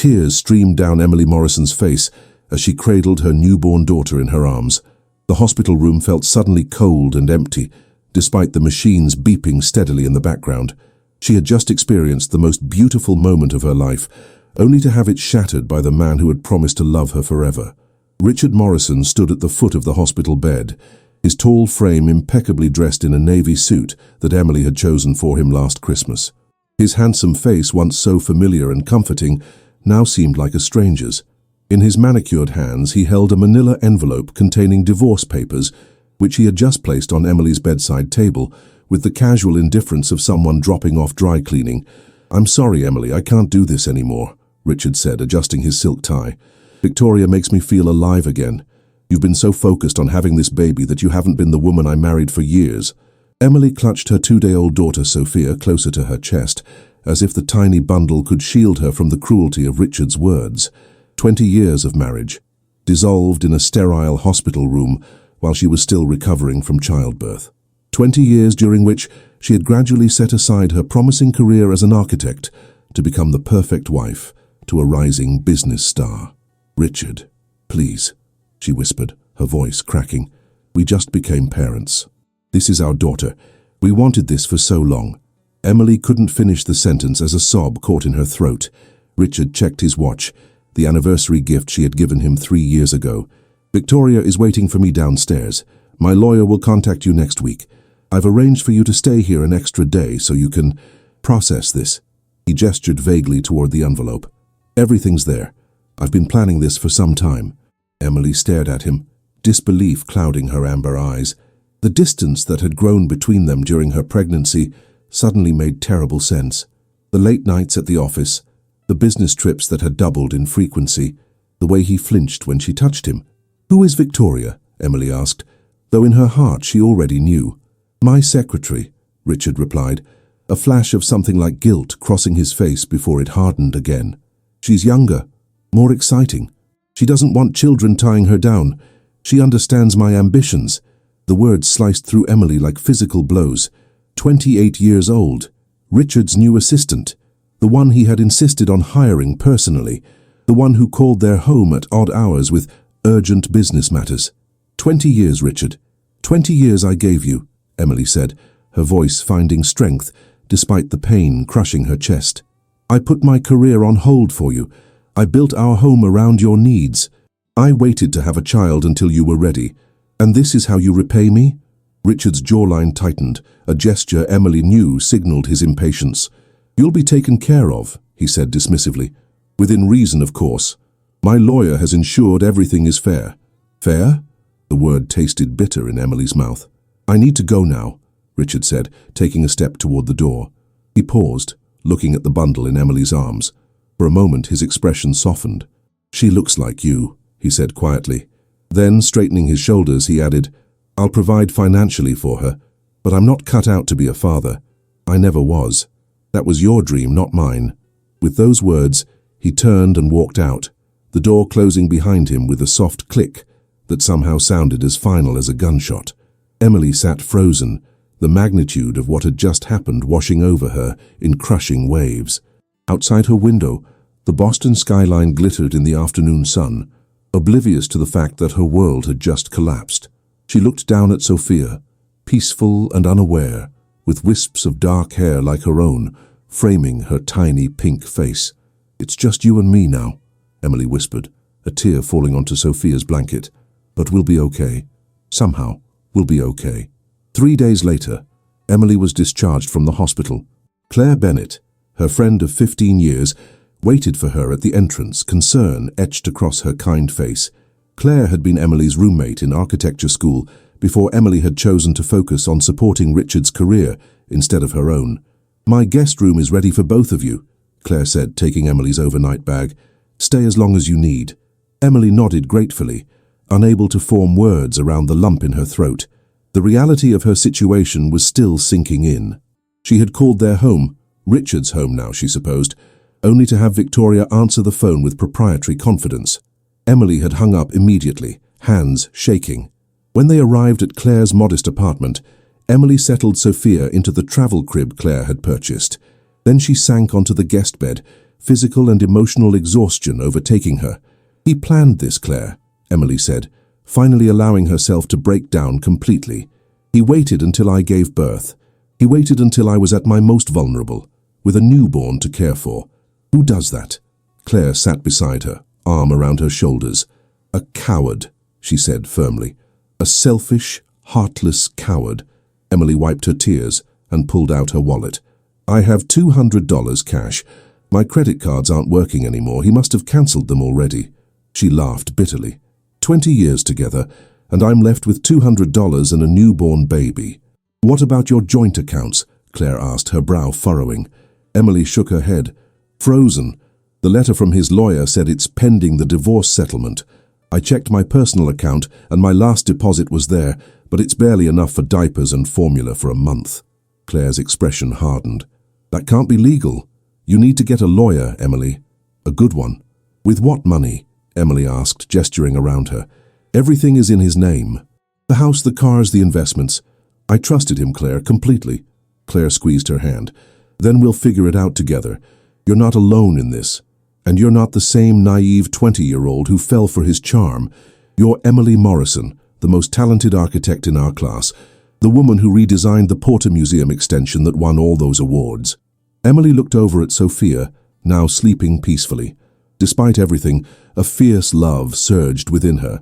Tears streamed down Emily Morrison's face as she cradled her newborn daughter in her arms. The hospital room felt suddenly cold and empty, despite the machines beeping steadily in the background. She had just experienced the most beautiful moment of her life, only to have it shattered by the man who had promised to love her forever. Richard Morrison stood at the foot of the hospital bed, his tall frame impeccably dressed in a navy suit that Emily had chosen for him last Christmas. His handsome face, once so familiar and comforting, now seemed like a stranger's. In his manicured hands he held a manila envelope containing divorce papers, which he had just placed on Emily's bedside table, with the casual indifference of someone dropping off dry cleaning. "I'm sorry, Emily, I can't do this anymore," Richard said, adjusting his silk tie. "Victoria makes me feel alive again. You've been so focused on having this baby that you haven't been the woman I married for years." Emily clutched her 2-day-old daughter Sophia closer to her chest, as if the tiny bundle could shield her from the cruelty of Richard's words. 20 years of marriage, dissolved in a sterile hospital room while she was still recovering from childbirth. 20 years during which she had gradually set aside her promising career as an architect to become the perfect wife to a rising business star. "Richard, please," she whispered, her voice cracking. "We just became parents. This is our daughter. We wanted this for so long." Emily couldn't finish the sentence as a sob caught in her throat. Richard checked his watch, the anniversary gift she had given him 3 years ago. "Victoria is waiting for me downstairs. My lawyer will contact you next week. I've arranged for you to stay here an extra day so you can process this." He gestured vaguely toward the envelope. "Everything's there. I've been planning this for some time." Emily stared at him, disbelief clouding her amber eyes. The distance that had grown between them during her pregnancy suddenly made terrible sense. The late nights at the office, the business trips that had doubled in frequency, the way he flinched when she touched him. "Who is Victoria?" Emily asked, though in her heart she already knew. "My secretary," Richard replied, a flash of something like guilt crossing his face before it hardened again. "She's younger, more exciting. She doesn't want children tying her down. She understands my ambitions." The words sliced through Emily like physical blows. 28 years old, Richard's new assistant, the one he had insisted on hiring personally, the one who called their home at odd hours with urgent business matters. 20 years, Richard. 20 years I gave you," Emily said, her voice finding strength despite the pain crushing her chest. "I put my career on hold for you. I built our home around your needs. I waited to have a child until you were ready. And this is how you repay me?" Richard's jawline tightened, a gesture Emily knew signaled his impatience. "You'll be taken care of," he said dismissively. "Within reason, of course. My lawyer has ensured everything is fair." "Fair?" The word tasted bitter in Emily's mouth. "I need to go now," Richard said, taking a step toward the door. He paused, looking at the bundle in Emily's arms. For a moment his expression softened. "She looks like you," he said quietly. Then, straightening his shoulders, he added, "I'll provide financially for her, but I'm not cut out to be a father. I never was. That was your dream, not mine." With those words, he turned and walked out, the door closing behind him with a soft click that somehow sounded as final as a gunshot. Emily sat frozen, the magnitude of what had just happened washing over her in crushing waves. Outside her window, the Boston skyline glittered in the afternoon sun, oblivious to the fact that her world had just collapsed. She looked down at Sophia, peaceful and unaware, with wisps of dark hair like her own, framing her tiny pink face. "It's just you and me now," Emily whispered, a tear falling onto Sophia's blanket. "But we'll be okay. Somehow, we'll be okay." 3 days later, Emily was discharged from the hospital. Claire Bennett, her friend of 15 years, waited for her at the entrance, concern etched across her kind face. Claire had been Emily's roommate in architecture school before Emily had chosen to focus on supporting Richard's career instead of her own. "My guest room is ready for both of you," Claire said, taking Emily's overnight bag. "Stay as long as you need." Emily nodded gratefully, unable to form words around the lump in her throat. The reality of her situation was still sinking in. She had called their home, Richard's home now, she supposed, only to have Victoria answer the phone with proprietary confidence. Emily had hung up immediately, hands shaking. When they arrived at Claire's modest apartment, Emily settled Sophia into the travel crib Claire had purchased. Then she sank onto the guest bed, physical and emotional exhaustion overtaking her. "He planned this, Claire," Emily said, finally allowing herself to break down completely. "He waited until I gave birth. He waited until I was at my most vulnerable, with a newborn to care for. Who does that?" Claire sat beside her, arm around her shoulders. "A coward," she said firmly. "A selfish, heartless coward." Emily wiped her tears and pulled out her wallet. "I have $200 cash. My credit cards aren't working anymore. He must have cancelled them already." She laughed bitterly. 20 years together, and I'm left with $200 and a newborn baby. "What about your joint accounts?" Claire asked, her brow furrowing. Emily shook her head. "Frozen. The letter from his lawyer said it's pending the divorce settlement. I checked my personal account and my last deposit was there, but it's barely enough for diapers and formula for a month." Claire's expression hardened. "That can't be legal. You need to get a lawyer, Emily. A good one." "With what money?" Emily asked, gesturing around her. "Everything is in his name. The house, the cars, the investments. I trusted him, Claire, completely." Claire squeezed her hand. "Then we'll figure it out together. You're not alone in this. And you're not the same naive 20-year-old who fell for his charm. You're Emily Morrison, the most talented architect in our class, the woman who redesigned the Porter Museum extension that won all those awards." Emily looked over at Sophia, now sleeping peacefully. Despite everything, a fierce love surged within her.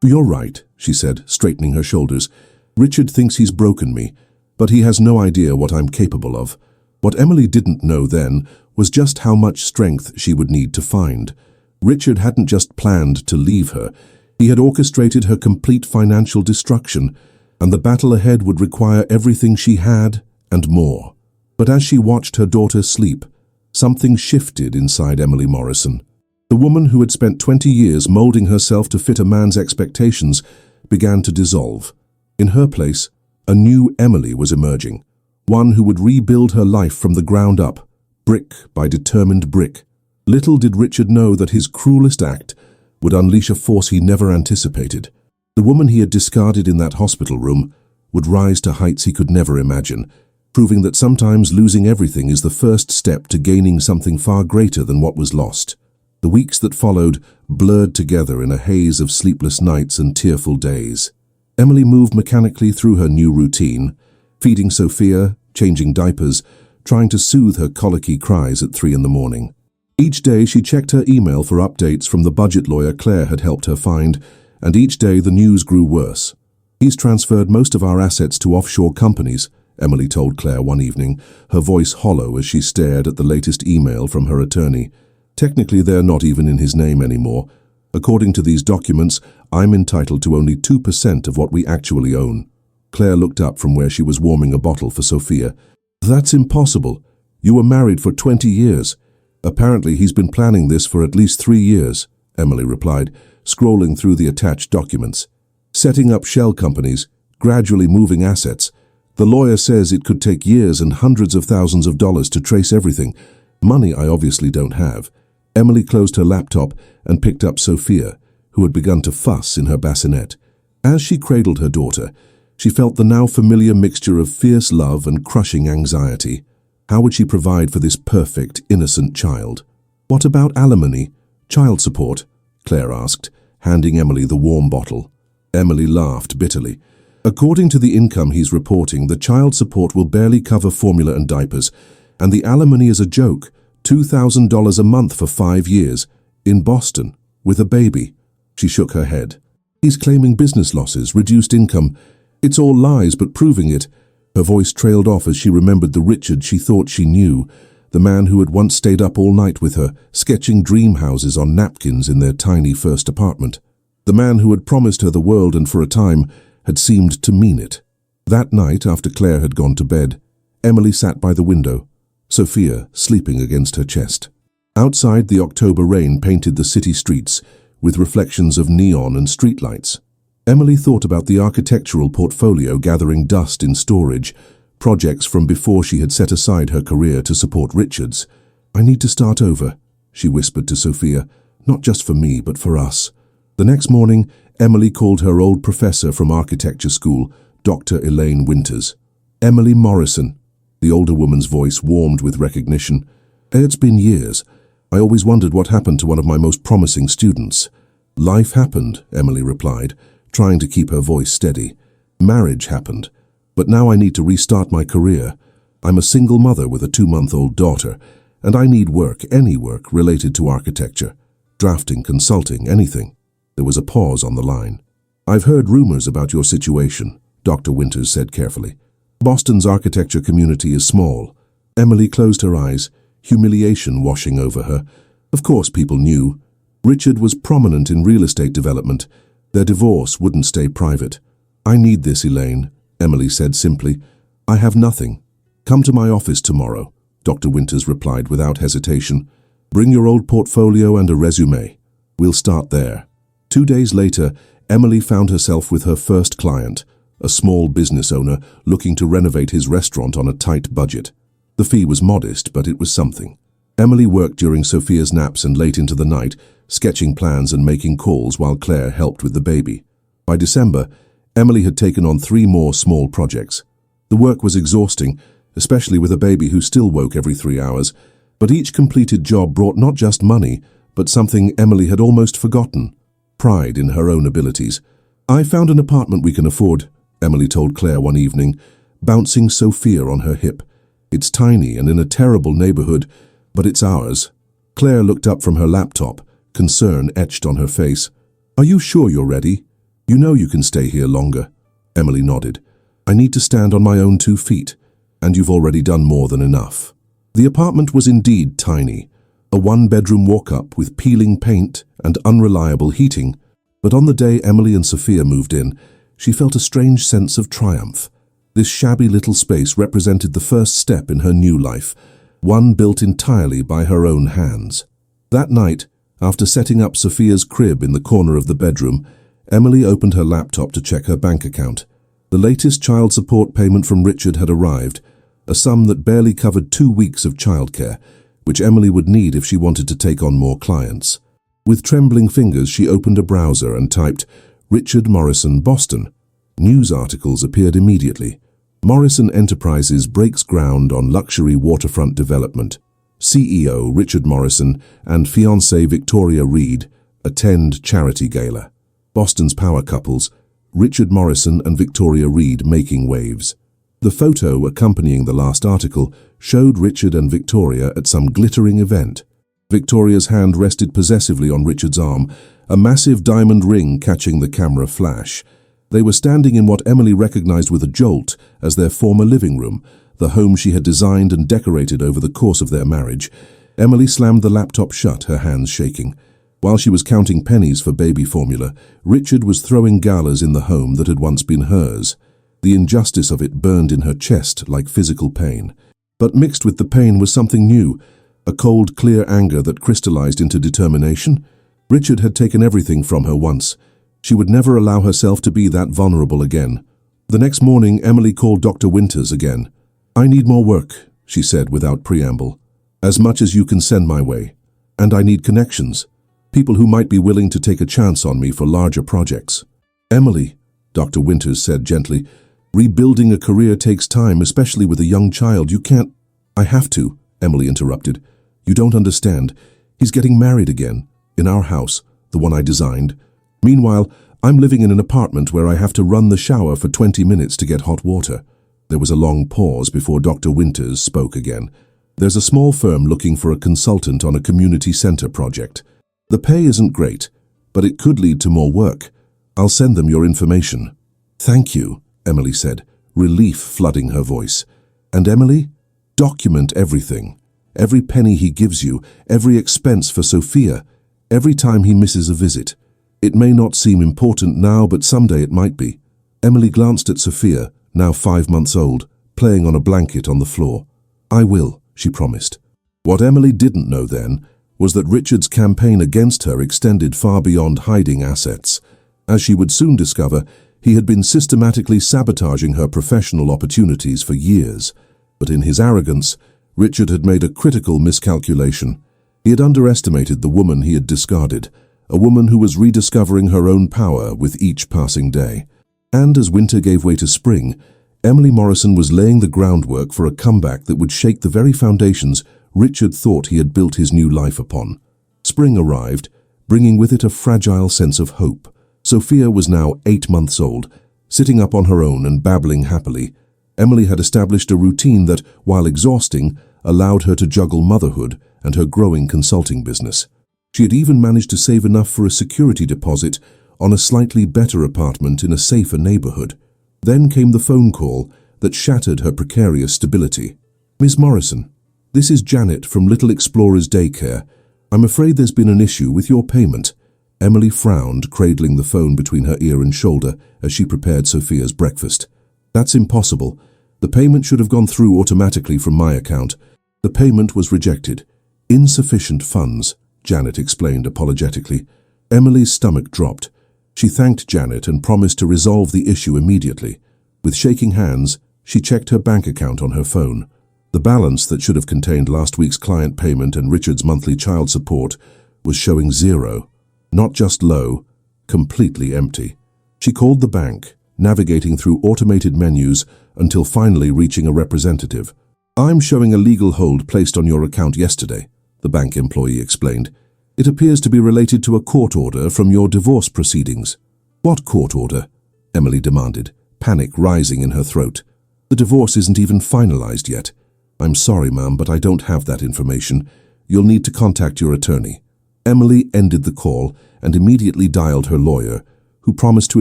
"You're right," she said, straightening her shoulders. "Richard thinks he's broken me, but he has no idea what I'm capable of." What Emily didn't know then was just how much strength she would need to find. Richard hadn't just planned to leave her. He had orchestrated her complete financial destruction, and the battle ahead would require everything she had and more. But as she watched her daughter sleep, something shifted inside Emily Morrison. The woman who had spent 20 years molding herself to fit a man's expectations began to dissolve. In her place, a new Emily was emerging, one who would rebuild her life from the ground up, brick by determined brick. Little did Richard know that his cruelest act would unleash a force he never anticipated. The woman he had discarded in that hospital room would rise to heights he could never imagine, proving that sometimes losing everything is the first step to gaining something far greater than what was lost. The weeks that followed blurred together in a haze of sleepless nights and tearful days. Emily moved mechanically through her new routine, feeding Sophia, changing diapers, trying to soothe her colicky cries at 3 in the morning. Each day she checked her email for updates from the budget lawyer Claire had helped her find, and each day the news grew worse. "He's transferred most of our assets to offshore companies," Emily told Claire one evening, her voice hollow as she stared at the latest email from her attorney. "Technically, they're not even in his name anymore. According to these documents, I'm entitled to only 2% of what we actually own." Claire looked up from where she was warming a bottle for Sophia. "That's impossible. You were married for 20 years. "Apparently he's been planning this for at least 3 years," Emily replied, scrolling through the attached documents. "Setting up shell companies, gradually moving assets. The lawyer says it could take years and hundreds of thousands of dollars to trace everything. Money I obviously don't have." Emily closed her laptop and picked up Sophia, who had begun to fuss in her bassinet. As she cradled her daughter, she felt the now familiar mixture of fierce love and crushing anxiety. How would she provide for this perfect, innocent child? "What about alimony? Child support?" Claire asked, handing Emily the warm bottle. Emily laughed bitterly. "According to the income he's reporting, the child support will barely cover formula and diapers, and the alimony is a joke. $2,000 a month for 5 years, in Boston, with a baby." She shook her head. "He's claiming business losses, reduced income. It's all lies, but proving it." Her voice trailed off as she remembered the Richard she thought she knew, the man who had once stayed up all night with her, sketching dream houses on napkins in their tiny first apartment. The man who had promised her the world and for a time had seemed to mean it. That night, after Claire had gone to bed, Emily sat by the window, Sophia sleeping against her chest. Outside, the October rain painted the city streets with reflections of neon and streetlights. Emily thought about the architectural portfolio gathering dust in storage, projects from before she had set aside her career to support Richard's. "I need to start over," she whispered to Sophia, "not just for me, but for us." The next morning, Emily called her old professor from architecture school, Dr. Elaine Winters. "Emily Morrison." The older woman's voice warmed with recognition. "It's been years. I always wondered what happened to one of my most promising students. Life happened, Emily replied, trying to keep her voice steady. Marriage happened, but now I need to restart my career. I'm a single mother with a 2-month-old daughter, and I need work, any work related to architecture. Drafting, consulting, anything. There was a pause on the line. I've heard rumors about your situation, Dr. Winters said carefully. Boston's architecture community is small. Emily closed her eyes, humiliation washing over her. Of course people knew. Richard was prominent in real estate development. Their divorce wouldn't stay private. I need this, Elaine, Emily said simply. I have nothing. Come to my office tomorrow, Dr. Winters replied without hesitation. Bring your old portfolio and a resume. We'll start there. 2 days later, Emily found herself with her first client, a small business owner looking to renovate his restaurant on a tight budget. The fee was modest, but it was something. Emily worked during Sophia's naps and late into the night, sketching plans and making calls while Claire helped with the baby. By December, Emily had taken on 3 more small projects. The work was exhausting, especially with a baby who still woke every 3 hours, but each completed job brought not just money, but something Emily had almost forgotten: pride in her own abilities. I found an apartment we can afford, Emily told Claire one evening, bouncing Sophia on her hip. It's tiny and in a terrible neighborhood, but it's ours. Claire looked up from her laptop, concern etched on her face. Are you sure you're ready? You know you can stay here longer. Emily nodded. I need to stand on my own 2 feet, and you've already done more than enough. The apartment was indeed tiny, a 1-bedroom walk-up with peeling paint and unreliable heating, but on the day Emily and Sophia moved in, she felt a strange sense of triumph. This shabby little space represented the first step in her new life, one built entirely by her own hands. That night, after setting up Sophia's crib in the corner of the bedroom, Emily opened her laptop to check her bank account. The latest child support payment from Richard had arrived, a sum that barely covered 2 weeks of childcare, which Emily would need if she wanted to take on more clients. With trembling fingers, she opened a browser and typed, Richard Morrison, Boston. News articles appeared immediately. Morrison Enterprises breaks ground on luxury waterfront development. CEO Richard Morrison and fiancée Victoria Reed attend charity gala. Boston's power couples, Richard Morrison and Victoria Reed, making waves. The photo accompanying the last article showed Richard and Victoria at some glittering event. Victoria's hand rested possessively on Richard's arm, a massive diamond ring catching the camera flash. They were standing in what Emily recognized with a jolt as their former living room, the home she had designed and decorated over the course of their marriage. Emily slammed the laptop shut, her hands shaking. While she was counting pennies for baby formula, Richard was throwing galas in the home that had once been hers. The injustice of it burned in her chest like physical pain. But mixed with the pain was something new, a cold, clear anger that crystallized into determination. Richard had taken everything from her once. She would never allow herself to be that vulnerable again. The next morning, Emily called Dr. Winters again. I need more work, she said without preamble. As much as you can send my way. And I need connections. People who might be willing to take a chance on me for larger projects. Emily, Dr. Winters said gently, rebuilding a career takes time, especially with a young child. You can't... I have to, Emily interrupted. You don't understand. He's getting married again. In our house, the one I designed. Meanwhile, I'm living in an apartment where I have to run the shower for 20 minutes to get hot water. There was a long pause before Dr. Winters spoke again. There's a small firm looking for a consultant on a community center project. The pay isn't great, but it could lead to more work. I'll send them your information. Thank you, Emily said, relief flooding her voice. And Emily, document everything. Every penny he gives you, every expense for Sophia, every time he misses a visit. It may not seem important now, but someday it might be. Emily glanced at Sophia, now 5 months old, playing on a blanket on the floor. I will, she promised. What Emily didn't know then was that Richard's campaign against her extended far beyond hiding assets. As she would soon discover, he had been systematically sabotaging her professional opportunities for years. But in his arrogance, Richard had made a critical miscalculation. He had underestimated the woman he had discarded, a woman who was rediscovering her own power with each passing day. And as winter gave way to spring, Emily Morrison was laying the groundwork for a comeback that would shake the very foundations Richard thought he had built his new life upon. Spring arrived, bringing with it a fragile sense of hope. Sophia was now 8 months old, sitting up on her own and babbling happily. Emily had established a routine that, while exhausting, allowed her to juggle motherhood and her growing consulting business. She had even managed to save enough for a security deposit on a slightly better apartment in a safer neighborhood. Then came the phone call that shattered her precarious stability. "Miss Morrison, this is Janet from Little Explorers Daycare. I'm afraid there's been an issue with your payment." Emily frowned, cradling the phone between her ear and shoulder as she prepared Sophia's breakfast. "That's impossible. The payment should have gone through automatically from my account. The payment was rejected. Insufficient funds," Janet explained apologetically. Emily's stomach dropped. She thanked Janet and promised to resolve the issue immediately. With shaking hands, she checked her bank account on her phone. The balance that should have contained last week's client payment and Richard's monthly child support was showing zero. Not just low, completely empty. She called the bank, navigating through automated menus until finally reaching a representative. "I'm showing a legal hold placed on your account yesterday," the bank employee explained. "It appears to be related to a court order from your divorce proceedings." "What court order?" Emily demanded, panic rising in her throat. "The divorce isn't even finalized yet." "I'm sorry, ma'am, but I don't have that information. You'll need to contact your attorney." Emily ended the call and immediately dialed her lawyer, who promised to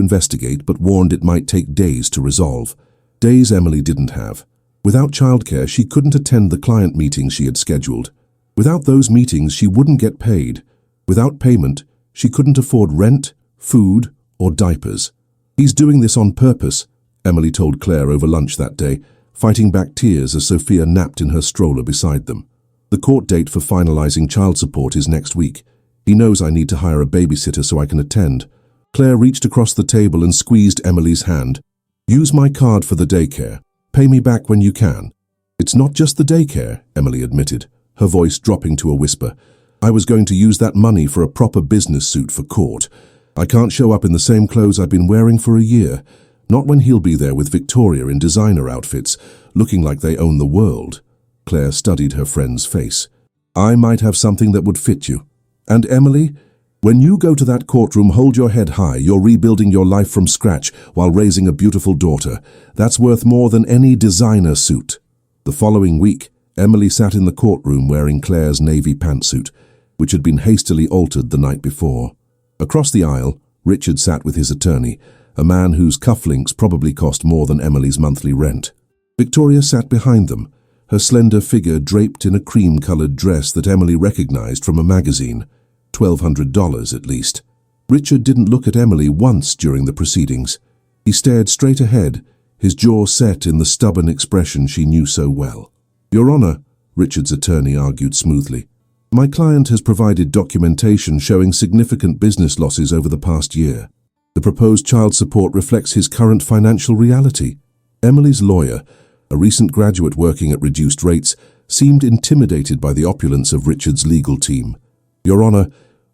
investigate but warned it might take days to resolve. Days Emily didn't have. Without childcare, she couldn't attend the client meetings she had scheduled. Without those meetings, she wouldn't get paid. Without payment, she couldn't afford rent, food, or diapers. "He's doing this on purpose," Emily told Claire over lunch that day, fighting back tears as Sophia napped in her stroller beside them. "The court date for finalizing child support is next week. He knows I need to hire a babysitter so I can attend." Claire reached across the table and squeezed Emily's hand. "Use my card for the daycare. Pay me back when you can." "It's not just the daycare," Emily admitted, her voice dropping to a whisper. "I was going to use that money for a proper business suit for court. I can't show up in the same clothes I've been wearing for a year. Not when he'll be there with Victoria in designer outfits, looking like they own the world." Claire studied her friend's face. "I might have something that would fit you. And Emily, when you go to that courtroom, hold your head high. You're rebuilding your life from scratch while raising a beautiful daughter. That's worth more than any designer suit." The following week, Emily sat in the courtroom wearing Claire's navy pantsuit, which had been hastily altered the night before. Across the aisle, Richard sat with his attorney, a man whose cufflinks probably cost more than Emily's monthly rent. Victoria sat behind them, her slender figure draped in a cream-colored dress that Emily recognized from a magazine. $1,200 at least. Richard didn't look at Emily once during the proceedings. He stared straight ahead, his jaw set in the stubborn expression she knew so well. "Your Honor," Richard's attorney argued smoothly, "my client has provided documentation showing significant business losses over the past year. The proposed child support reflects his current financial reality." Emily's lawyer, a recent graduate working at reduced rates, seemed intimidated by the opulence of Richard's legal team. "Your Honor,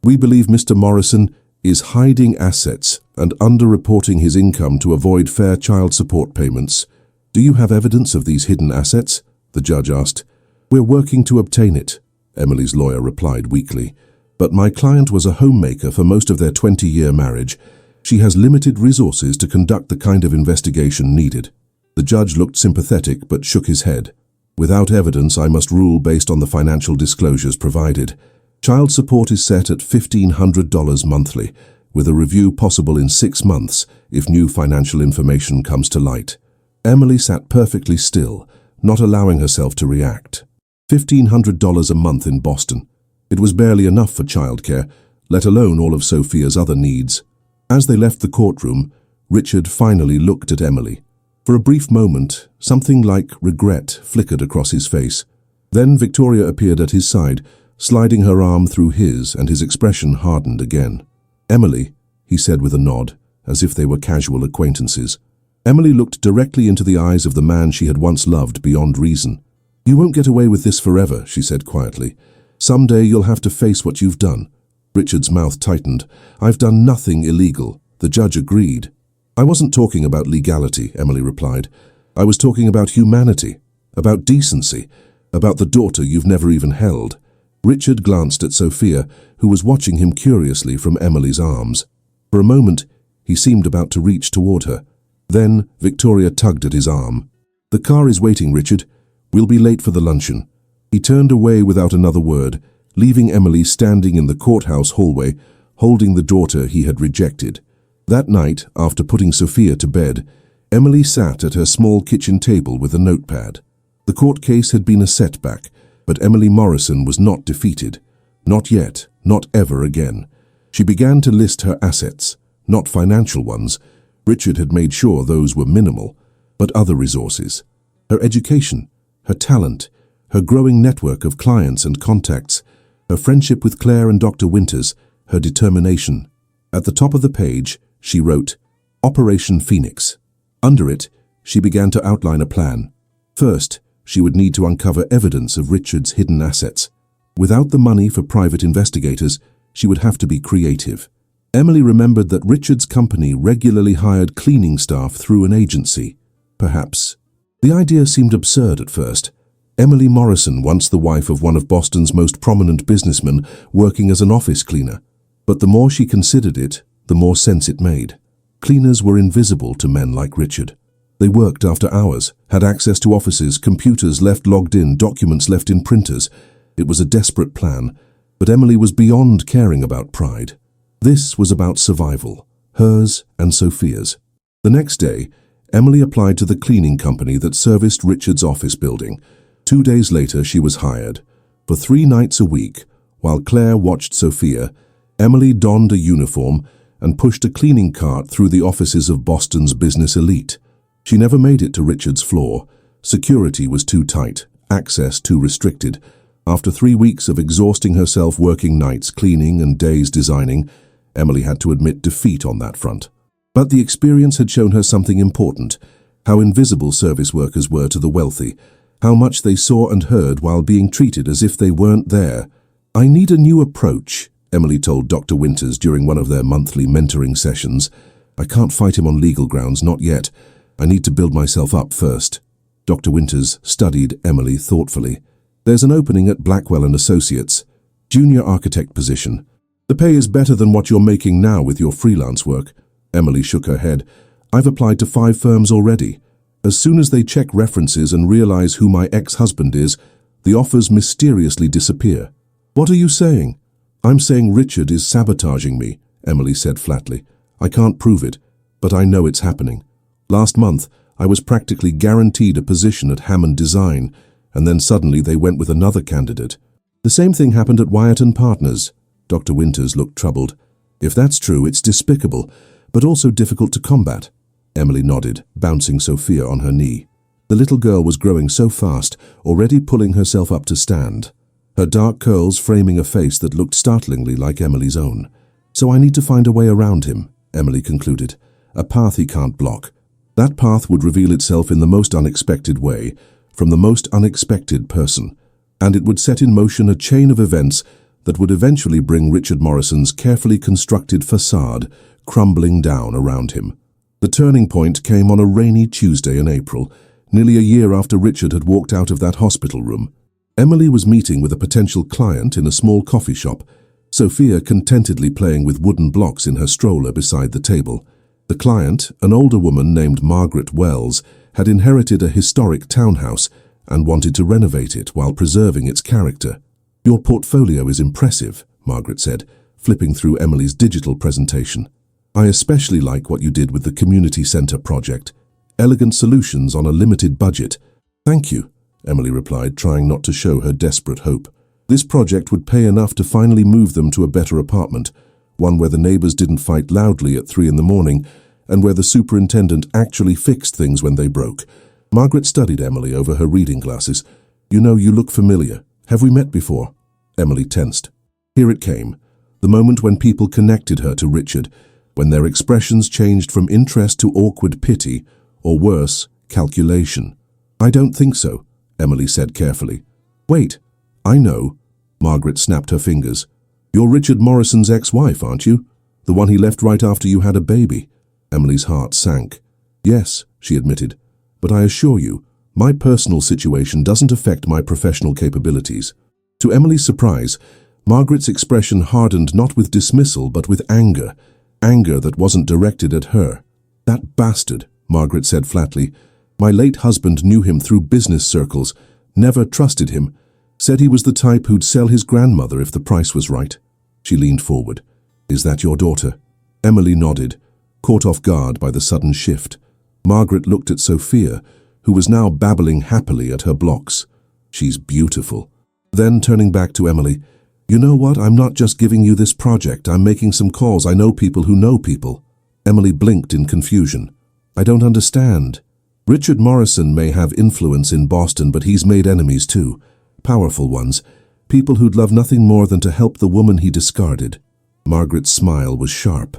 we believe Mr. Morrison is hiding assets and underreporting his income to avoid fair child support payments. Do you have evidence of these hidden assets?" the judge asked. "We're working to obtain it," Emily's lawyer replied weakly. "But my client was a homemaker for most of their 20-year marriage. She has limited resources to conduct the kind of investigation needed." The judge looked sympathetic but shook his head. "Without evidence, I must rule based on the financial disclosures provided. Child support is set at $1,500 monthly, with a review possible in 6 months if new financial information comes to light." Emily sat perfectly still, not allowing herself to react. $1,500 a month in Boston. It was barely enough for childcare, let alone all of Sophia's other needs. As they left the courtroom, Richard finally looked at Emily. For a brief moment, something like regret flickered across his face. Then Victoria appeared at his side, sliding her arm through his, and his expression hardened again. "Emily," he said with a nod, as if they were casual acquaintances. Emily looked directly into the eyes of the man she had once loved beyond reason. "You won't get away with this forever," she said quietly. "Someday you'll have to face what you've done." Richard's mouth tightened. "I've done nothing illegal," the judge agreed. "I wasn't talking about legality," Emily replied. "I was talking about humanity, about decency. About the daughter you've never even held. Richard glanced at Sophia, who was watching him curiously from Emily's arms. For a moment, he seemed about to reach toward her. Then Victoria tugged at his arm. "The car is waiting, Richard. We'll be late for the luncheon." He turned away without another word, leaving Emily standing in the courthouse hallway, holding the daughter he had rejected. That night, after putting Sophia to bed, Emily sat at her small kitchen table with a notepad. The court case had been a setback, but Emily Morrison was not defeated. Not yet, not ever again. She began to list her assets, not financial ones. Richard had made sure those were minimal, but other resources. Her education, her talent, her growing network of clients and contacts, her friendship with Claire and Dr. Winters, her determination. At the top of the page, she wrote, Operation Phoenix. Under it, she began to outline a plan. First, she would need to uncover evidence of Richard's hidden assets. Without the money for private investigators, she would have to be creative. Emily remembered that Richard's company regularly hired cleaning staff through an agency. Perhaps. The idea seemed absurd at first. Emily Morrison, once the wife of one of Boston's most prominent businessmen, working as an office cleaner. But the more she considered it, the more sense it made. Cleaners were invisible to men like Richard. They worked after hours, had access to offices, computers left logged in, documents left in printers. It was a desperate plan, but Emily was beyond caring about pride. This was about survival, hers and Sophia's. The next day, Emily applied to the cleaning company that serviced Richard's office building. 2 days later, she was hired. For 3 nights a week, while Claire watched Sophia, Emily donned a uniform and pushed a cleaning cart through the offices of Boston's business elite. She never made it to Richard's floor. Security was too tight, access too restricted. After 3 weeks of exhausting herself working nights cleaning and days designing, Emily had to admit defeat on that front. But the experience had shown her something important, how invisible service workers were to the wealthy, how much they saw and heard while being treated as if they weren't there. "I need a new approach," Emily told Dr. Winters during one of their monthly mentoring sessions. "I can't fight him on legal grounds, not yet. I need to build myself up first." Dr. Winters studied Emily thoughtfully. "There's an opening at Blackwell & Associates, junior architect position. The pay is better than what you're making now with your freelance work." Emily shook her head. "I've applied to 5 firms already. As soon as they check references and realize who my ex-husband is, the offers mysteriously disappear." "What are you saying?" "I'm saying Richard is sabotaging me," Emily said flatly. "I can't prove it, but I know it's happening. Last month, I was practically guaranteed a position at Hammond Design, and then suddenly they went with another candidate. The same thing happened at Wyatt & Partners." Dr. Winters looked troubled. "If that's true, it's despicable, but also difficult to combat." Emily nodded, bouncing Sophia on her knee. The little girl was growing so fast, already pulling herself up to stand, her dark curls framing a face that looked startlingly like Emily's own. "So I need to find a way around him," Emily concluded. "A path he can't block. That path would reveal itself in the most unexpected way, from the most unexpected person, and it would set in motion a chain of events that would eventually bring Richard Morrison's carefully constructed facade crumbling down around him." The turning point came on a rainy Tuesday in April, nearly a year after Richard had walked out of that hospital room. Emily was meeting with a potential client in a small coffee shop, Sophia contentedly playing with wooden blocks in her stroller beside the table. The client, an older woman named Margaret Wells, had inherited a historic townhouse and wanted to renovate it while preserving its character. "Your portfolio is impressive," Margaret said, flipping through Emily's digital presentation. "I especially like what you did with the community center project. Elegant solutions on a limited budget." "Thank you," Emily replied, trying not to show her desperate hope. This project would pay enough to finally move them to a better apartment, one where the neighbors didn't fight loudly at 3 in the morning, and where the superintendent actually fixed things when they broke. Margaret studied Emily over her reading glasses. "You know, you look familiar. Have we met before?" Emily tensed. Here it came, the moment when people connected her to Richard, when their expressions changed from interest to awkward pity, or worse, calculation. "I don't think so," Emily said carefully. "Wait, I know." Margaret snapped her fingers. "You're Richard Morrison's ex-wife, aren't you? The one he left right after you had a baby." Emily's heart sank. "Yes," she admitted, "but I assure you, My personal situation doesn't affect my professional capabilities." To Emily's surprise, Margaret's expression hardened not with dismissal but with anger. Anger that wasn't directed at her. "That bastard," Margaret said flatly. "My late husband knew him through business circles, never trusted him, said he was the type who'd sell his grandmother if the price was right." She leaned forward. "Is that your daughter?" Emily nodded, caught off guard by the sudden shift. Margaret looked at Sophia, who was now babbling happily at her blocks. "She's beautiful." Then, turning back to Emily, "You know what? I'm not just giving you this project. I'm making some calls. I know people who know people." Emily blinked in confusion. "I don't understand." "Richard Morrison may have influence in Boston, but he's made enemies too. Powerful ones. People who'd love nothing more than to help the woman he discarded." Margaret's smile was sharp,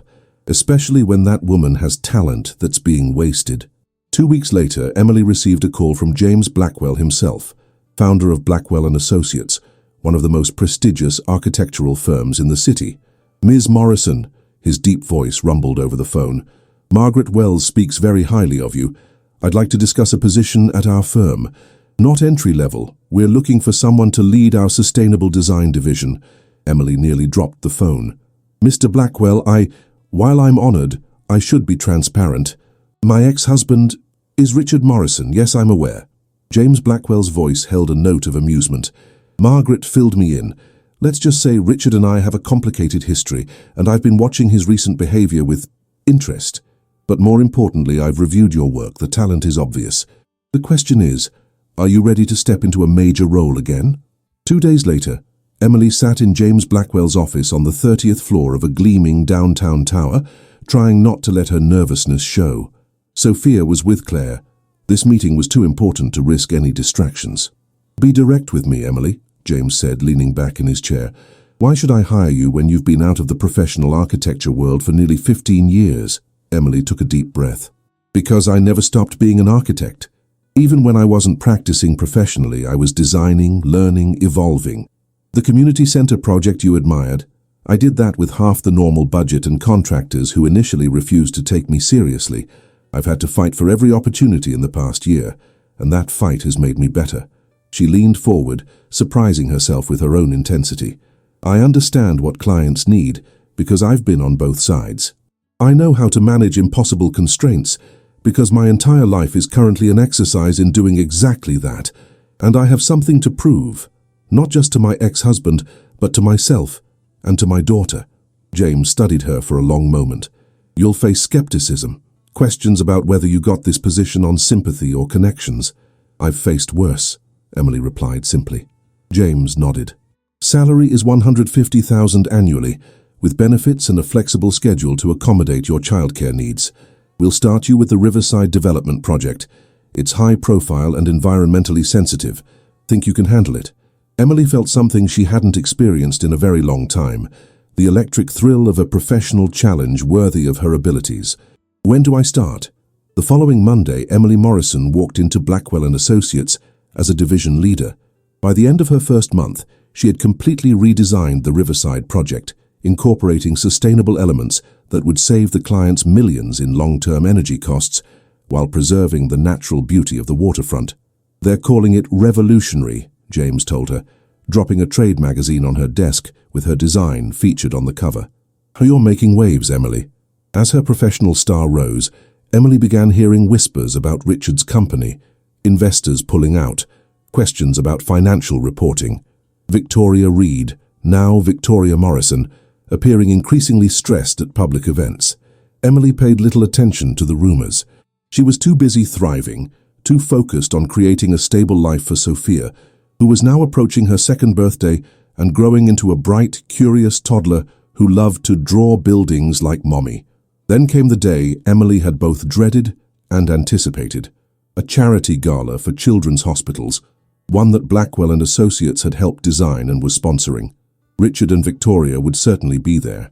especially when that woman has talent that's being wasted. 2 weeks later, Emily received a call from James Blackwell himself, founder of Blackwell & Associates, one of the most prestigious architectural firms in the city. "Ms. Morrison," his deep voice rumbled over the phone, "Margaret Wells speaks very highly of you. I'd like to discuss a position at our firm. Not entry level. We're looking for someone to lead our sustainable design division." Emily nearly dropped the phone. "Mr. Blackwell, while I'm honored, I should be transparent. My ex-husband is Richard Morrison. Yes, I'm aware." James Blackwell's voice held a note of amusement. "Margaret filled me in. Let's just say Richard and I have a complicated history, and I've been watching his recent behavior with interest. But more importantly, I've reviewed your work. The talent is obvious. The question is, are you ready to step into a major role again?" 2 days later, Emily sat in James Blackwell's office on the 30th floor of a gleaming downtown tower, trying not to let her nervousness show. Sophia was with Claire. This meeting was too important to risk any distractions. "Be direct with me, Emily," James said, leaning back in his chair. "Why should I hire you when you've been out of the professional architecture world for nearly 15 years? Emily took a deep breath. "Because I never stopped being an architect. Even when I wasn't practicing professionally, I was designing, learning, evolving. The community center project you admired, I did that with half the normal budget and contractors who initially refused to take me seriously. I've had to fight for every opportunity in the past year, and that fight has made me better." She leaned forward, surprising herself with her own intensity. "I understand what clients need, because I've been on both sides. I know how to manage impossible constraints, because my entire life is currently an exercise in doing exactly that, and I have something to prove, not just to my ex-husband, but to myself and to my daughter." James studied her for a long moment. "You'll face skepticism, questions about whether you got this position on sympathy or connections." "I've faced worse," Emily replied simply. James nodded. "Salary is $150,000 annually, with benefits and a flexible schedule to accommodate your childcare needs. We'll start you with the Riverside Development Project. It's high profile and environmentally sensitive. Think you can handle it?" Emily felt something she hadn't experienced in a very long time, the electric thrill of a professional challenge worthy of her abilities. "When do I start?" The following Monday, Emily Morrison walked into Blackwell & Associates as a division leader. By the end of her first month, she had completely redesigned the Riverside project, incorporating sustainable elements that would save the clients millions in long-term energy costs while preserving the natural beauty of the waterfront. "They're calling it revolutionary," James told her, dropping a trade magazine on her desk with her design featured on the cover. "You're making waves, Emily." As her professional star rose, Emily began hearing whispers about Richard's company, investors pulling out, questions about financial reporting. Victoria Reed, now Victoria Morrison, appearing increasingly stressed at public events. Emily paid little attention to the rumors. She was too busy thriving, too focused on creating a stable life for Sophia, who was now approaching her second birthday and growing into a bright, curious toddler who loved to draw buildings like Mommy. Then came the day Emily had both dreaded and anticipated. A charity gala for children's hospitals, one that Blackwell & Associates had helped design and was sponsoring. Richard and Victoria would certainly be there.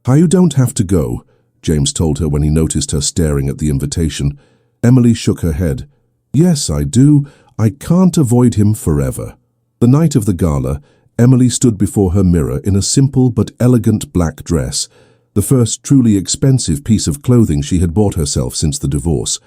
"You don't have to go," James told her when he noticed her staring at the invitation. Emily shook her head. "Yes, I do. I can't avoid him forever." The night of the gala, Emily stood before her mirror in a simple but elegant black dress, the first truly expensive piece of clothing she had bought herself since the divorce.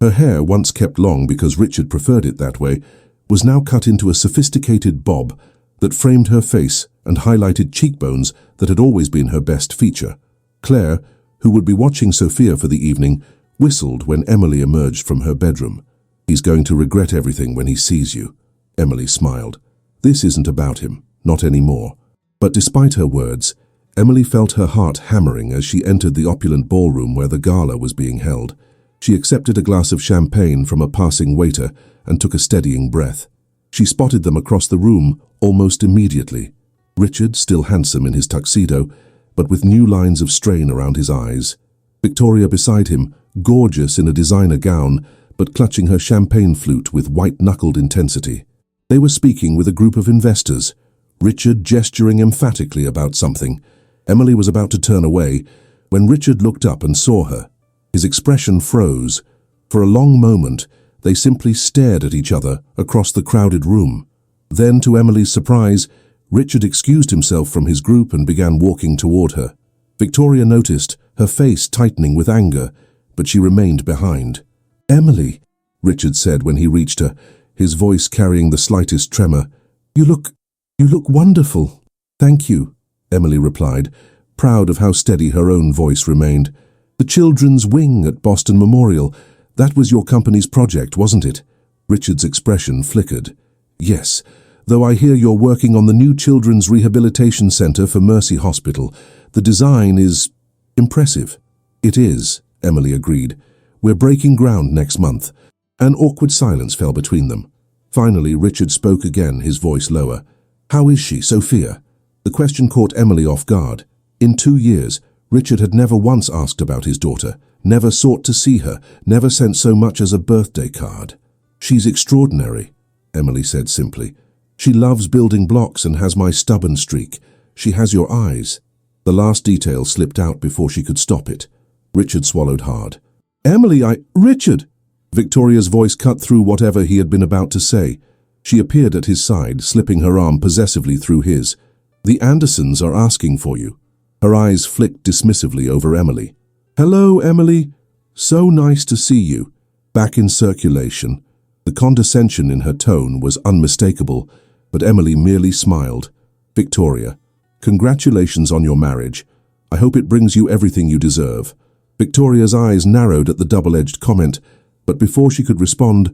Her hair, once kept long because Richard preferred it that way, was now cut into a sophisticated bob that framed her face and highlighted cheekbones that had always been her best feature. Claire, who would be watching Sophia for the evening, whistled when Emily emerged from her bedroom. "He's going to regret everything when he sees you." Emily smiled. This isn't about him, not anymore. But despite her words, Emily felt her heart hammering as she entered the opulent ballroom where the gala was being held. She accepted a glass of champagne from a passing waiter and took a steadying breath. She spotted them across the room almost immediately. Richard, still handsome in his tuxedo, but with new lines of strain around his eyes. Victoria beside him, gorgeous in a designer gown, but clutching her champagne flute with white-knuckled intensity. They were speaking with a group of investors, Richard gesturing emphatically about something. Emily was about to turn away when Richard looked up and saw her. His expression froze. For a long moment, they simply stared at each other across the crowded room. Then, to Emily's surprise, Richard excused himself from his group and began walking toward her. Victoria noticed, her face tightening with anger, but she remained behind. "Emily," Richard said when he reached her, his voice carrying the slightest tremor. You look wonderful." "Thank you," Emily replied, proud of how steady her own voice remained. "The children's wing at Boston Memorial, that was your company's project, wasn't it?" Richard's expression flickered. "Yes, though I hear you're working on the new Children's Rehabilitation Center for Mercy Hospital. The design is impressive." "It is," Emily agreed. "We're breaking ground next month." An awkward silence fell between them. Finally, Richard spoke again, his voice lower. "How is she, Sophia?" The question caught Emily off guard. In 2 years, Richard had never once asked about his daughter, never sought to see her, never sent so much as a birthday card. "She's extraordinary," Emily said simply. "She loves building blocks and has my stubborn streak. She has your eyes." The last detail slipped out before she could stop it. Richard swallowed hard. "Emily, Richard!" Victoria's voice cut through whatever he had been about to say. She appeared at his side, slipping her arm possessively through his. "The Andersons are asking for you." Her eyes flicked dismissively over Emily. "Hello, Emily. So nice to see you." Back in circulation. The condescension in her tone was unmistakable, but Emily merely smiled. "Victoria, congratulations on your marriage. I hope it brings you everything you deserve." Victoria's eyes narrowed at the double-edged comment, but before she could respond,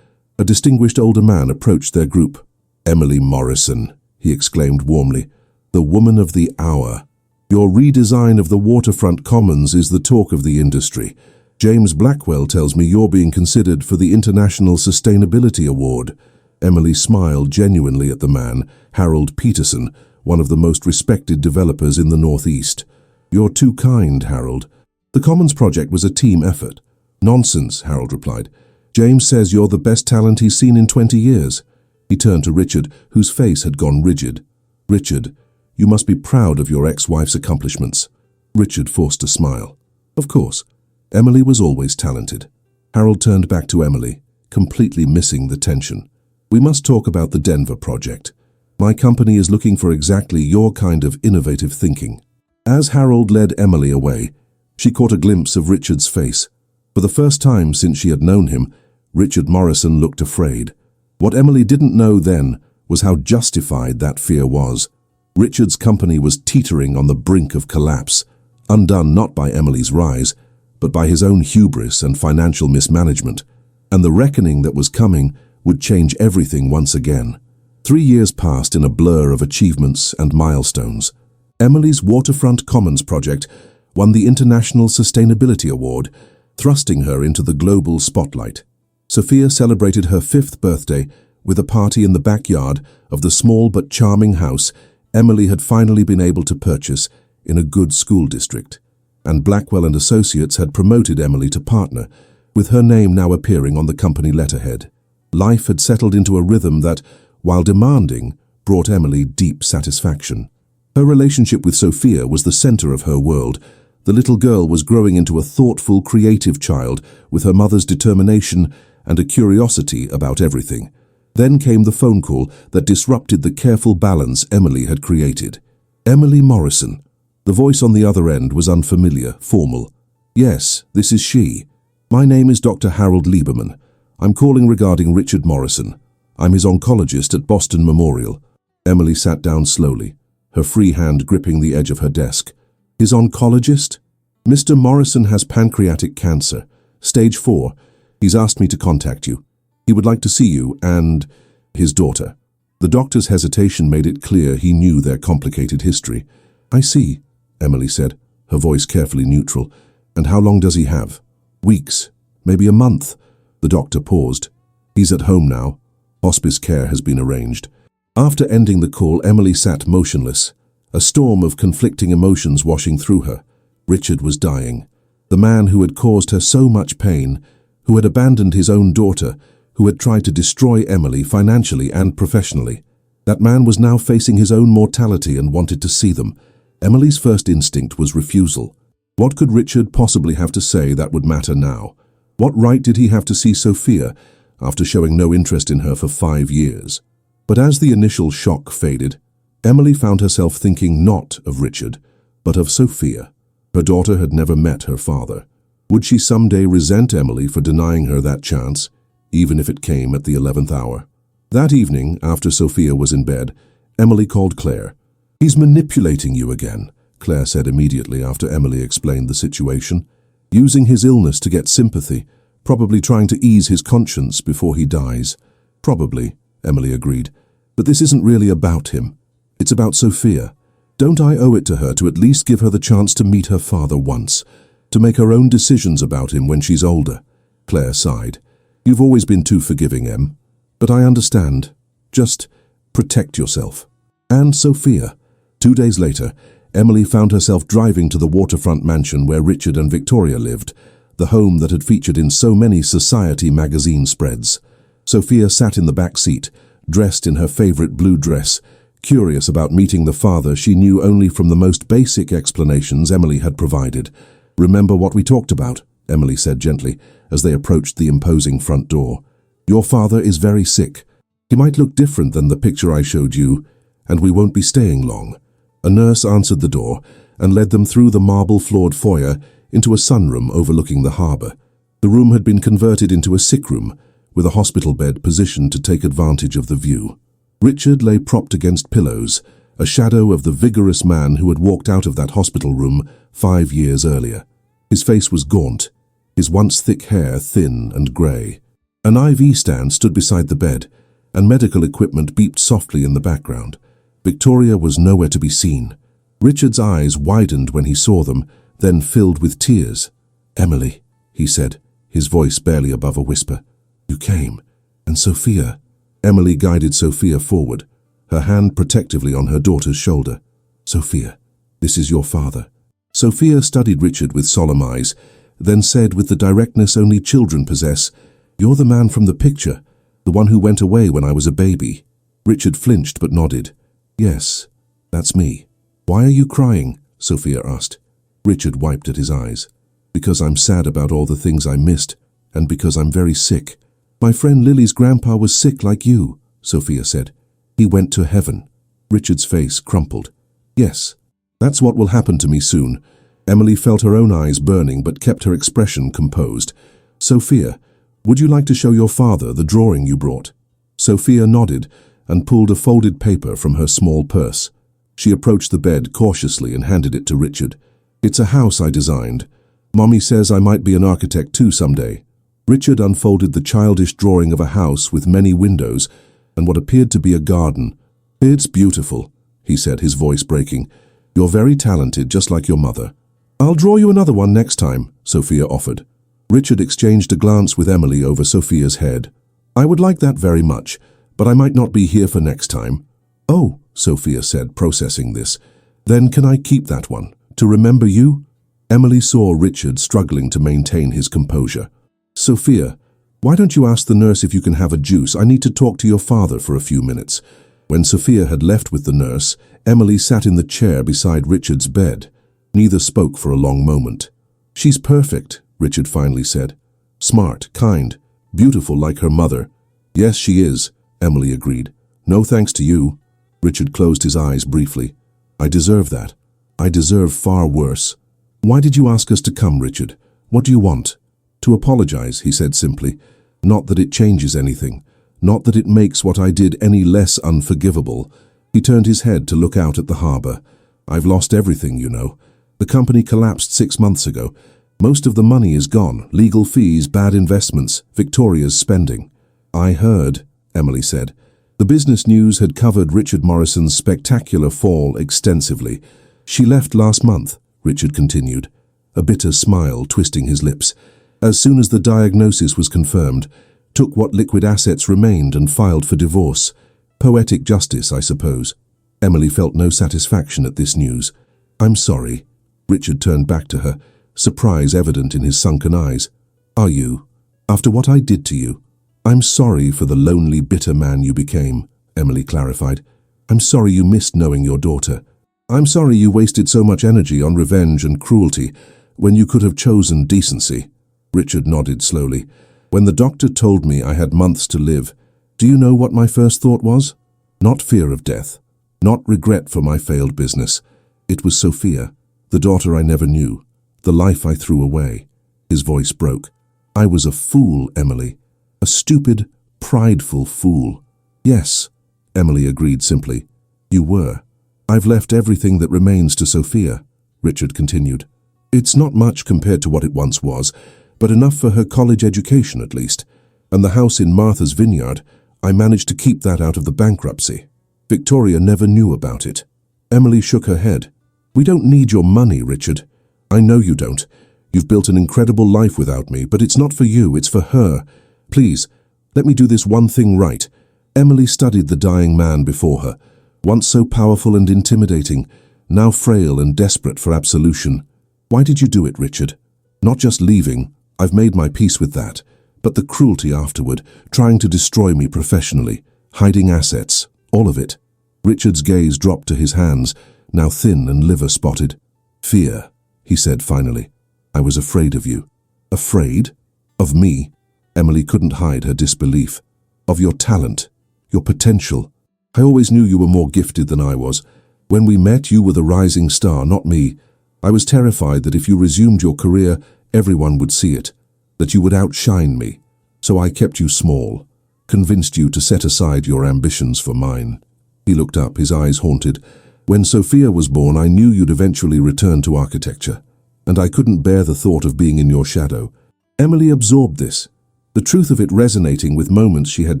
a distinguished older man approached their group. "Emily Morrison," he exclaimed warmly, "the woman of the hour. Your redesign of the waterfront commons is the talk of the industry. James Blackwell tells me you're being considered for the International Sustainability Award." Emily smiled genuinely at the man, Harold Peterson, one of the most respected developers in the Northeast. "You're too kind, Harold. The Commons project was a team effort." "Nonsense," Harold replied. "James says you're the best talent he's seen in 20 years. He turned to Richard, whose face had gone rigid. "Richard, you must be proud of your ex-wife's accomplishments." Richard forced a smile. Of course, Emily was always talented. Harold turned back to Emily, completely missing the tension. "We must talk about the Denver project. My company is looking for exactly your kind of innovative thinking." As Harold led Emily away, she caught a glimpse of Richard's face. For the first time since she had known him, Richard Morrison looked afraid. What Emily didn't know then was how justified that fear was. Richard's company was teetering on the brink of collapse, undone not by Emily's rise, but by his own hubris and financial mismanagement. And the reckoning that was coming would change everything once again. 3 years passed in a blur of achievements and milestones. Emily's Waterfront Commons project won the International Sustainability Award, thrusting her into the global spotlight. Sophia celebrated her 5th birthday with a party in the backyard of the small but charming house Emily had finally been able to purchase in a good school district. And Blackwell and Associates had promoted Emily to partner, with her name now appearing on the company letterhead. Life had settled into a rhythm that, while demanding, brought Emily deep satisfaction. Her relationship with Sophia was the center of her world. The little girl was growing into a thoughtful, creative child with her mother's determination and a curiosity about everything. Then came the phone call that disrupted the careful balance Emily had created. Emily Morrison. The voice on the other end was unfamiliar, formal. "Yes, this is she." My name is Dr. Harold Lieberman. I'm calling regarding Richard Morrison. I'm his oncologist at Boston Memorial. Emily sat down slowly, her free hand gripping the edge of her desk. His oncologist? Mr. Morrison has pancreatic cancer, stage 4. He's asked me to contact you. He would like to see you and his daughter. The doctor's hesitation made it clear he knew their complicated history. I see, Emily said, her voice carefully neutral. And how long does he have? Weeks, maybe a month. The doctor paused. He's at home now. Hospice care has been arranged. After ending the call, Emily sat motionless, a storm of conflicting emotions washing through her. Richard was dying. The man who had caused her so much pain, who had abandoned his own daughter, who had tried to destroy Emily financially and professionally. That man was now facing his own mortality and wanted to see them. Emily's first instinct was refusal. What could Richard possibly have to say that would matter now? What right did he have to see Sophia after showing no interest in her for 5 years? But as the initial shock faded, Emily found herself thinking not of Richard, but of Sophia. Her daughter had never met her father. Would she someday resent Emily for denying her that chance, even if it came at the 11th hour? That evening, after Sophia was in bed, Emily called Claire. "He's manipulating you again," Claire said immediately after Emily explained the situation. "Using his illness to get sympathy, probably trying to ease his conscience before he dies." "Probably," Emily agreed. "But this isn't really about him. It's about Sophia. Don't I owe it to her to at least give her the chance to meet her father once, to make her own decisions about him when she's older?" Claire sighed. "You've always been too forgiving, Em. But I understand. Just protect yourself." And Sophia. 2 days later, Emily found herself driving to the waterfront mansion where Richard and Victoria lived, the home that had featured in so many Society magazine spreads. Sophia sat in the back seat, dressed in her favorite blue dress, curious about meeting the father she knew only from the most basic explanations Emily had provided. "Remember what we talked about?" Emily said gently, as they approached the imposing front door. "Your father is very sick. He might look different than the picture I showed you, and we won't be staying long." A nurse answered the door and led them through the marble-floored foyer into a sunroom overlooking the harbor. The room had been converted into a sick room, with a hospital bed positioned to take advantage of the view. Richard lay propped against pillows, a shadow of the vigorous man who had walked out of that hospital room 5 years earlier. His face was gaunt, his once thick hair thin and grey. An IV stand stood beside the bed, and medical equipment beeped softly in the background. Victoria was nowhere to be seen. Richard's eyes widened when he saw them, then filled with tears. "Emily," he said, his voice barely above a whisper. "You came. And Sophia." Emily guided Sophia forward, her hand protectively on her daughter's shoulder. "Sophia, this is your father." Sophia studied Richard with solemn eyes, then said with the directness only children possess, "You're the man from the picture, the one who went away when I was a baby." Richard flinched but nodded. "Yes, that's me." "Why are you crying?" Sophia asked. Richard wiped at his eyes. "Because I'm sad about all the things I missed, and because I'm very sick." "My friend Lily's grandpa was sick like you," Sophia said. "He went to heaven." Richard's face crumpled. "Yes, that's what will happen to me soon." Emily felt her own eyes burning but kept her expression composed. "Sophia, would you like to show your father the drawing you brought?" Sophia nodded and pulled a folded paper from her small purse. She approached the bed cautiously and handed it to Richard. "It's a house I designed. Mommy says I might be an architect too someday." Richard unfolded the childish drawing of a house with many windows and what appeared to be a garden. "It's beautiful," he said, his voice breaking. "You're very talented, just like your mother." "I'll draw you another one next time," Sophia offered. Richard exchanged a glance with Emily over Sophia's head. "I would like that very much, but I might not be here for next time." "Oh," Sophia said, processing this. "Then can I keep that one, to remember you?" Emily saw Richard struggling to maintain his composure. "Sophia, why don't you ask the nurse if you can have a juice? I need to talk to your father for a few minutes." When Sophia had left with the nurse, Emily sat in the chair beside Richard's bed. Neither spoke for a long moment. "She's perfect," Richard finally said. "Smart, kind, beautiful like her mother." "Yes, she is," Emily agreed. "No thanks to you." Richard closed his eyes briefly. "I deserve that. I deserve far worse." "Why did you ask us to come, Richard? What do you want?" To apologize, he said simply. Not that it changes anything. Not that it makes what I did any less unforgivable. He turned his head to look out at the harbor. I've lost everything, you know. The company collapsed 6 months ago. Most of the money is gone. Legal fees, bad investments, Victoria's spending. I heard, Emily said. The business news had covered Richard Morrison's spectacular fall extensively. She left last month, Richard continued, a bitter smile twisting his lips. As soon as the diagnosis was confirmed, took what liquid assets remained and filed for divorce. Poetic justice, I suppose. Emily felt no satisfaction at this news. I'm sorry. Richard turned back to her, surprise evident in his sunken eyes. Are you? After what I did to you? I'm sorry for the lonely, bitter man you became, Emily clarified. I'm sorry you missed knowing your daughter. I'm sorry you wasted so much energy on revenge and cruelty when you could have chosen decency. Richard nodded slowly. When the doctor told me I had months to live, do you know what my first thought was? Not fear of death. Not regret for my failed business. It was Sophia, the daughter I never knew, the life I threw away. His voice broke. I was a fool, Emily. A stupid, prideful fool. Yes, Emily agreed simply. You were. I've left everything that remains to Sophia, Richard continued. It's not much compared to what it once was, but enough for her college education at least. And the house in Martha's Vineyard, I managed to keep that out of the bankruptcy. Victoria never knew about it. Emily shook her head. We don't need your money, Richard. I know you don't. You've built an incredible life without me, but it's not for you, it's for her. Please, let me do this one thing right. Emily studied the dying man before her, once so powerful and intimidating, now frail and desperate for absolution. Why did you do it, Richard? Not just leaving, I've made my peace with that, but the cruelty afterward, trying to destroy me professionally, hiding assets, all of it. Richard's gaze dropped to his hands, now thin and liver-spotted. Fear, he said finally. I was afraid of you. Afraid? Of me? Emily couldn't hide her disbelief. Of your talent, your potential. I always knew you were more gifted than I was. When we met, you were the rising star, not me. I was terrified that if you resumed your career, everyone would see it, that you would outshine me. So I kept you small, convinced you to set aside your ambitions for mine. He looked up, his eyes haunted. When Sophia was born, I knew you'd eventually return to architecture, and I couldn't bear the thought of being in your shadow. Emily absorbed this, the truth of it resonating with moments she had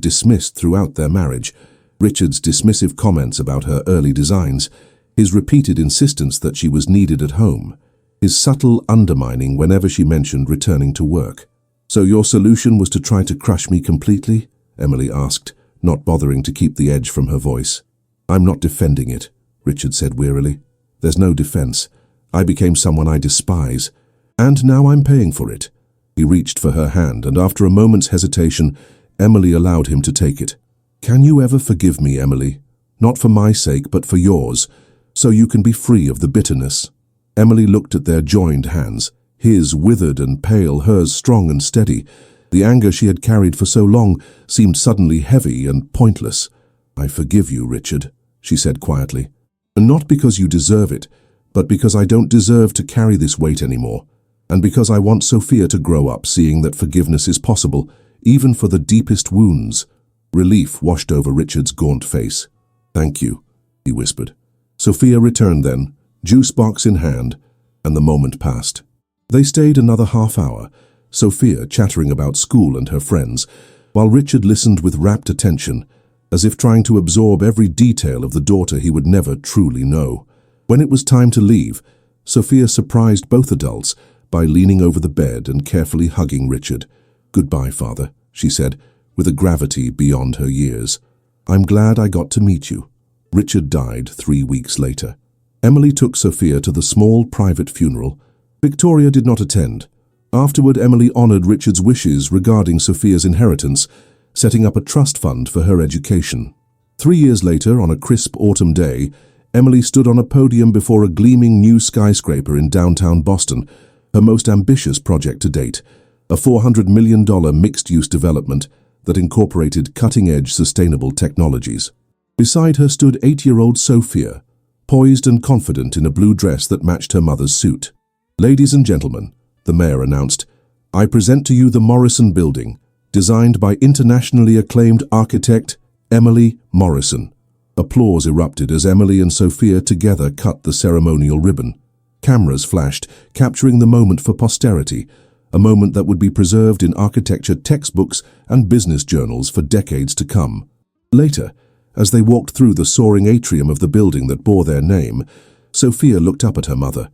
dismissed throughout their marriage. Richard's dismissive comments about her early designs, his repeated insistence that she was needed at home, his subtle undermining whenever she mentioned returning to work. So your solution was to try to crush me completely? Emily asked, not bothering to keep the edge from her voice. I'm not defending it, Richard said wearily. There's no defense. I became someone I despise, and now I'm paying for it. He reached for her hand, and after a moment's hesitation, Emily allowed him to take it. Can you ever forgive me, Emily? Not for my sake, but for yours, so you can be free of the bitterness. Emily looked at their joined hands, his withered and pale, hers strong and steady. The anger she had carried for so long seemed suddenly heavy and pointless. I forgive you, Richard, she said quietly. And not because you deserve it, but because I don't deserve to carry this weight anymore. And because I want Sophia to grow up seeing that forgiveness is possible, even for the deepest wounds. Relief washed over Richard's gaunt face. Thank you, he whispered. Sophia returned then, juice box in hand, and the moment passed. They stayed another half hour, Sophia chattering about school and her friends, while Richard listened with rapt attention, as if trying to absorb every detail of the daughter he would never truly know. When it was time to leave, Sophia surprised both adults by leaning over the bed and carefully hugging Richard. Goodbye, Father, she said, with a gravity beyond her years. I'm glad I got to meet you. Richard died 3 weeks later. Emily took Sophia to the small private funeral. Victoria did not attend. Afterward, Emily honored Richard's wishes regarding Sophia's inheritance, setting up a trust fund for her education. 3 years later, on a crisp autumn day, Emily stood on a podium before a gleaming new skyscraper in downtown Boston, her most ambitious project to date, a $400 million mixed-use development that incorporated cutting-edge sustainable technologies. Beside her stood 8-year-old Sophia, poised and confident in a blue dress that matched her mother's suit. Ladies and gentlemen, the mayor announced, I present to you the Morrison Building, designed by internationally acclaimed architect Emily Morrison. Applause erupted as Emily and Sophia together cut the ceremonial ribbon. Cameras flashed, capturing the moment for posterity, a moment that would be preserved in architecture textbooks and business journals for decades to come. Later, as they walked through the soaring atrium of the building that bore their name, Sophia looked up at her mother.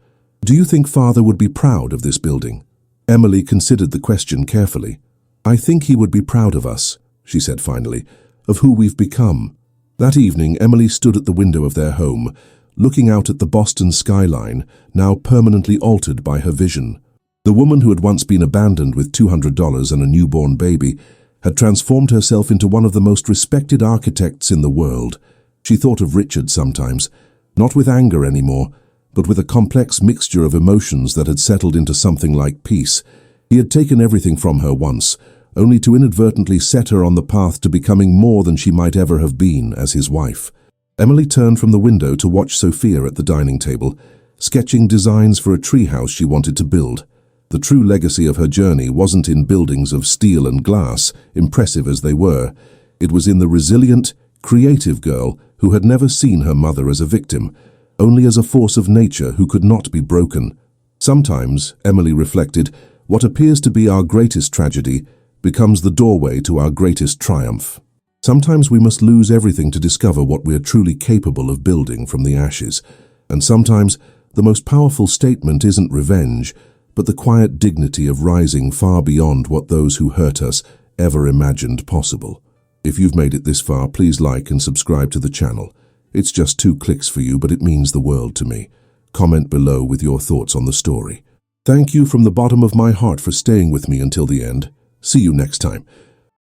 "Do you think Father would be proud of this building?" Emily considered the question carefully. "I think he would be proud of us," she said finally, "of who we've become." That evening, Emily stood at the window of their home, looking out at the Boston skyline, now permanently altered by her vision. The woman who had once been abandoned with $200 and a newborn baby had transformed herself into one of the most respected architects in the world. She thought of Richard sometimes, not with anger anymore, but with a complex mixture of emotions that had settled into something like peace. He had taken everything from her once, only to inadvertently set her on the path to becoming more than she might ever have been as his wife. Emily turned from the window to watch Sophia at the dining table, sketching designs for a treehouse she wanted to build. The true legacy of her journey wasn't in buildings of steel and glass, impressive as they were. It was in the resilient, creative girl who had never seen her mother as a victim, only as a force of nature who could not be broken. Sometimes, Emily reflected, what appears to be our greatest tragedy becomes the doorway to our greatest triumph. Sometimes we must lose everything to discover what we are truly capable of building from the ashes. And sometimes, the most powerful statement isn't revenge, but the quiet dignity of rising far beyond what those who hurt us ever imagined possible. If you've made it this far, please like and subscribe to the channel. It's just 2 clicks for you, but it means the world to me. Comment below with your thoughts on the story. Thank you from the bottom of my heart for staying with me until the end. See you next time.